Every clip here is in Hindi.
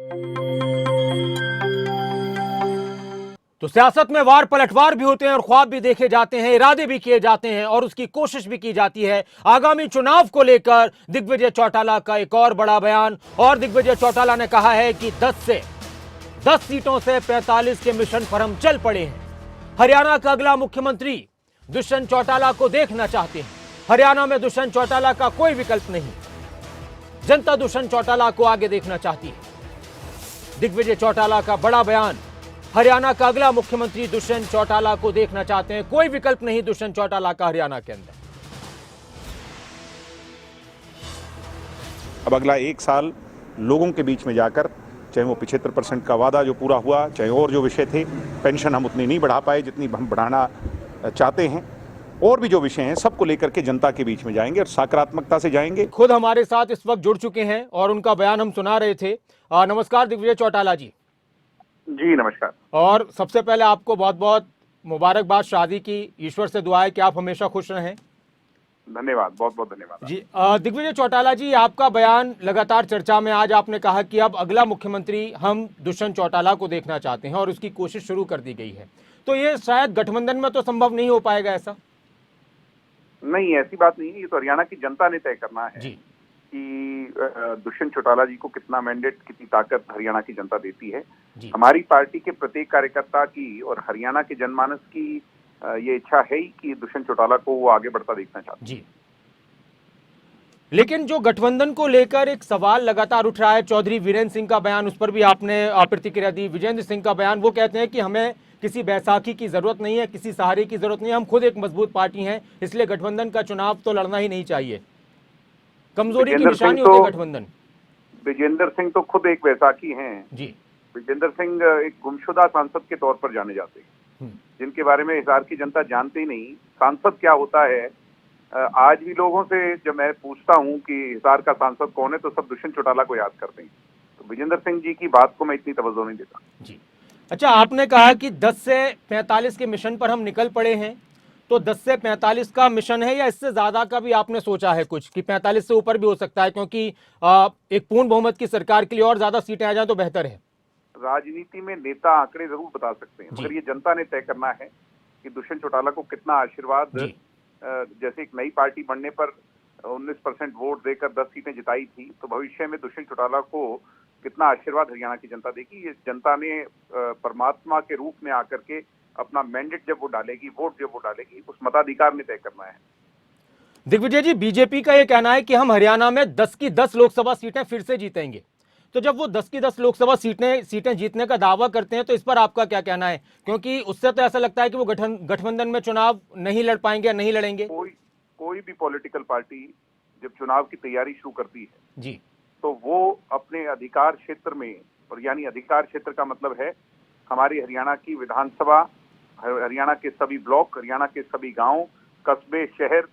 तो सियासत में वार पलटवार भी होते हैं और ख्वाब भी देखे जाते हैं, इरादे भी किए जाते हैं और उसकी कोशिश भी की जाती है। आगामी चुनाव को लेकर दिग्विजय चौटाला का एक और बड़ा बयान, और दिग्विजय चौटाला ने कहा है कि 10 सीटों से 45 के मिशन पर हम चल पड़े हैं। हरियाणा का अगला मुख्यमंत्री दुष्यंत चौटाला को देखना चाहते हैं। हरियाणा में दुष्यंत चौटाला का कोई विकल्प नहीं, जनता दुष्यंत चौटाला को आगे देखना चाहती है। दिग्विजय चौटाला का बड़ा बयान, हरियाणा का अगला मुख्यमंत्री दुष्यंत चौटाला को देखना चाहते हैं, कोई विकल्प नहीं दुष्यंत चौटाला का हरियाणा के अंदर। अब अगला 1 साल लोगों के बीच में जाकर, चाहे वो 75% का वादा जो पूरा हुआ, चाहे और जो विषय थे, पेंशन हम उतनी नहीं बढ़ा पाए जितनी हम बढ़ाना चाहते हैं, और भी जो विषय हैं सबको लेकर के जनता के बीच में जाएंगे और सकारात्मकता से जाएंगे। खुद हमारे साथ इस वक्त जुड़ चुके हैं और उनका बयान हम सुना रहे थे। नमस्कार दिग्विजय चौटाला जी। जी नमस्कार। और सबसे पहले आपको बहुत बहुत मुबारकबाद शादी की, ईश्वर से दुआ है कि आप हमेशा खुश रहें। धन्यवाद, बहुत बहुत धन्यवाद जी। दिग्विजय चौटाला जी, आपका बयान लगातार चर्चा में। आज आपने कहा कि अब अगला मुख्यमंत्री हम दुष्यंत चौटाला को देखना चाहते हैं और उसकी कोशिश शुरू कर दी गई है, तो ये शायद गठबंधन में तो संभव नहीं हो पाएगा ऐसा? नहीं, ऐसी बात नहीं है। ये तो हरियाणा की जनता ने तय करना है जी कि दुष्यंत चौटाला जी को कितना मैंडेट, कितनी ताकत हरियाणा की जनता देती है। हमारी पार्टी के प्रत्येक कार्यकर्ता की और हरियाणा के जनमानस की ये इच्छा है ही कि दुष्यंत चौटाला को वो आगे बढ़ता देखना चाहते हैं। जी। लेकिन जो गठबंधन को लेकर एक सवाल लगातार उठ रहा है, चौधरी वीरेंद्र सिंह का बयान, उस पर भी आपने प्रतिक्रिया दी। विजेंद्र सिंह का बयान, वो कहते हैं कि हमें किसी बैसाखी की जरूरत नहीं है, किसी सहारे की जरूरत नहीं है, हम खुद एक मजबूत पार्टी हैं, इसलिए गठबंधन का चुनाव तो लड़ना ही नहीं चाहिए। कमजोरी की निशानी होती है गठबंधन। विजेंद्र सिंह तो खुद एक बैसाखी हैं जी। विजेंद्र सिंह एक गुमशुदा सांसद के तौर पर जाने जाते हैं, जिनके बारे में हिसार की जनता जानती ही नहीं। सांसद क्या होता है, आज भी लोगों से जब मैं पूछता हूं कि हिसार का सांसद कौन है, तो सब दुष्यंत चौटाला को याद करते हैं। तो विजेंद्र सिंह जी की बात को मैं इतनी तवज्जो नहीं देता। जी। अच्छा, आपने कहा कि 10 से 45 के मिशन पर हम निकल पड़े हैं, तो 10 से 45 का मिशन है या इससे ज्यादा का भी आपने सोचा है कुछ, कि 45 से ऊपर भी हो सकता है? क्योंकि एक पूर्ण बहुमत की सरकार के लिए और ज्यादा सीटें आ जाए तो बेहतर है। राजनीति में नेता आंकड़े जरूर बता सकते हैं, मगर ये जनता ने तय करना है कि दुष्यंत चौटाला को कितना आशीर्वाद। जैसे एक नई पार्टी बनने पर 19% वोट देकर 10 सीटें जिताई थी, तो भविष्य में दुष्यंत चौटाला को कितना आशीर्वाद हरियाणा की जनता देगी, ये जनता ने परमात्मा के रूप में आकर के अपना मैंडेट जब वो डालेगी, वोट जब वो डालेगी, उस मताधिकार ने तय करना है। दिग्विजय जी, बीजेपी का ये कहना है कि हम हरियाणा में 10 की 10 लोकसभा सीटें फिर से जीतेंगे, तो जब वो 10 की 10 लोकसभा सीटें जीतने का दावा करते हैं, तो इस पर आपका क्या कहना है? क्योंकि उससे तो ऐसा लगता है कि वो गठबंधन में चुनाव नहीं लड़ पाएंगे या नहीं लड़ेंगे। कोई भी पॉलिटिकल पार्टी जब चुनाव की तैयारी शुरू करती है जी, तो वो अपने अधिकार क्षेत्र में, और यानी अधिकार क्षेत्र का मतलब है हमारी हरियाणा की विधानसभा, हरियाणा के सभी ब्लॉक, हरियाणा के सभी गांव, कस्बे, शहर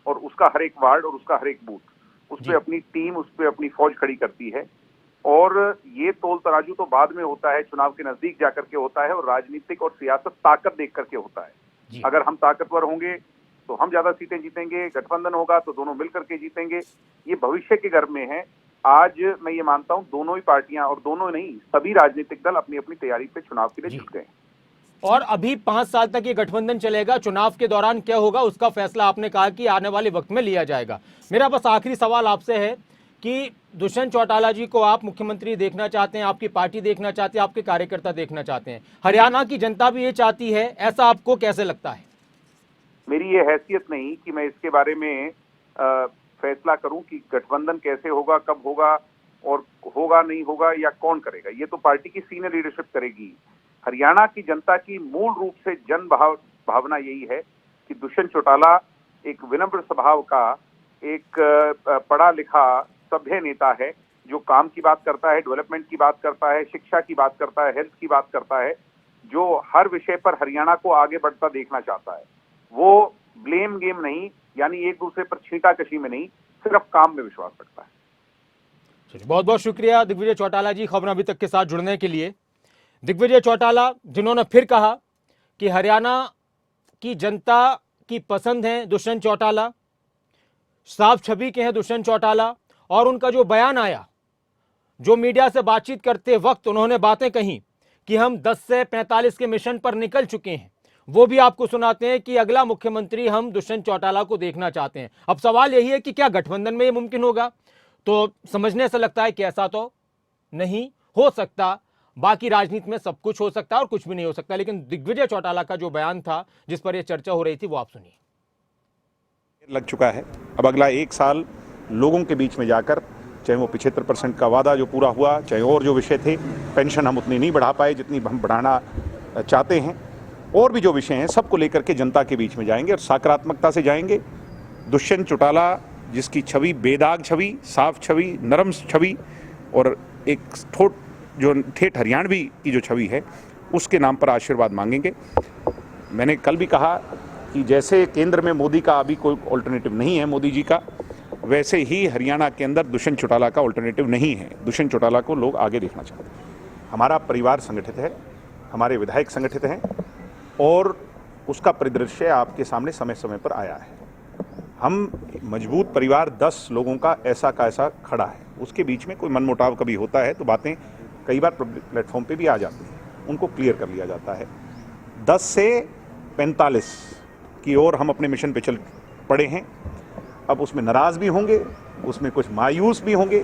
और उसका हर एक वार्ड और उसका हर एक बूथ, उस पर अपनी टीम, उस पर अपनी फौज खड़ी करती है। और ये तोल तराजू तो बाद में होता है, चुनाव के नजदीक जाकर के होता है, और राजनीतिक और सियासत ताकत देख करके होता है। अगर हम ताकतवर होंगे तो हम ज्यादा सीटें जीतेंगे, गठबंधन होगा तो दोनों मिलकर के जीतेंगे। ये भविष्य के गर्भ में है। आज मैं ये मानता हूं दोनों ही पार्टियां, और दोनों नहीं, सभी राजनीतिक दल अपनी अपनी तैयारी पे चुनाव के लिए जुट गए। और अभी 5 साल तक ये गठबंधन चलेगा। चुनाव के दौरान क्या होगा उसका फैसला आपने कहा कि आने वाले वक्त में लिया जाएगा। मेरा बस आखिरी सवाल आपसे है कि दुष्यंत चौटाला जी को आप मुख्यमंत्री देखना चाहते हैं, आपकी पार्टी देखना चाहती है, आपके कार्यकर्ता देखना चाहते हैं, हरियाणा की जनता भी ये चाहती है, ऐसा आपको कैसे लगता है? मेरी ये हैसियत नहीं कि मैं इसके बारे में फैसला करूं कि गठबंधन कैसे होगा, कब होगा, और होगा नहीं होगा या कौन करेगा। ये तो पार्टी की सीनियर लीडरशिप करेगी। हरियाणा की जनता की मूल रूप से जन भावना यही है कि दुष्यंत चौटाला एक विनम्र स्वभाव का, एक पढ़ा लिखा सभ्य नेता है, जो काम की बात करता है, डेवलपमेंट की बात करता है, शिक्षा की बात करता है, हेल्थ की बात करता है, जो हर विषय पर हरियाणा को आगे बढ़ता देखना चाहता है। वो ब्लेम गेम नहीं, यानी एक दूसरे पर छींटाकशी में नहीं, सिर्फ काम में विश्वास रखता है। चलिए, बहुत बहुत शुक्रिया दिग्विजय चौटाला जी खबर अभी तक के साथ जुड़ने के लिए। दिग्विजय चौटाला जिन्होंने फिर कहा कि हरियाणा की जनता की पसंद है दुष्यंत चौटाला, साफ छवि के हैं दुष्यंत चौटाला, और उनका जो बयान आया जो मीडिया से बातचीत करते वक्त उन्होंने बातें कही कि हम 10 से 45 के मिशन पर निकल चुके हैं, वो भी आपको सुनाते हैं कि अगला मुख्यमंत्री हम दुष्यंत चौटाला को देखना चाहते हैं। अब सवाल यही है कि क्या गठबंधन में ये मुमकिन होगा? तो समझने से लगता है कि ऐसा तो नहीं हो सकता। बाकी राजनीति में सब कुछ हो सकता है और कुछ भी नहीं हो सकता, लेकिन दिग्विजय चौटाला का जो बयान था जिस पर यह चर्चा हो रही थी वो आप सुनिए। लग चुका है, अब अगला 1 साल लोगों के बीच में जाकर, चाहे वो 75% का वादा जो पूरा हुआ, चाहे और जो विषय थे, पेंशन हम उतनी नहीं बढ़ा पाए जितनी हम बढ़ाना चाहते हैं, और भी जो विषय हैं सबको लेकर के जनता के बीच में जाएंगे और सकारात्मकता से जाएंगे। दुष्यंत चौटाला जिसकी छवि बेदाग छवि, साफ छवि, नरम छवि और एक ठेठ हरियाणवी की जो छवि है, उसके नाम पर आशीर्वाद मांगेंगे। मैंने कल भी कहा कि जैसे केंद्र में मोदी का अभी कोई ऑल्टरनेटिव नहीं है मोदी जी का, वैसे ही हरियाणा के अंदर दुष्यंत चौटाला का ऑल्टरनेटिव नहीं है। दुष्यंत चौटाला को लोग आगे देखना चाहते हैं। हमारा परिवार संगठित है, हमारे विधायक संगठित हैं और उसका परिदृश्य आपके सामने समय समय पर आया है। हम मजबूत परिवार 10 लोगों का ऐसा खड़ा है। उसके बीच में कोई मनमुटाव कभी होता है तो बातें कई बार प्लेटफॉर्म पे भी आ जाती हैं, उनको क्लियर कर लिया जाता है। 10 से 45 की ओर हम अपने मिशन पे चल पड़े हैं। अब उसमें नाराज़ भी होंगे, उसमें कुछ मायूस भी होंगे,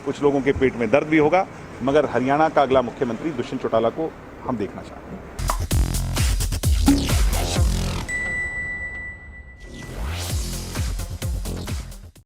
कुछ लोगों के पेट में दर्द भी होगा, मगर हरियाणा का अगला मुख्यमंत्री दुष्यंत चौटाला को हम देखना चाहते हैं।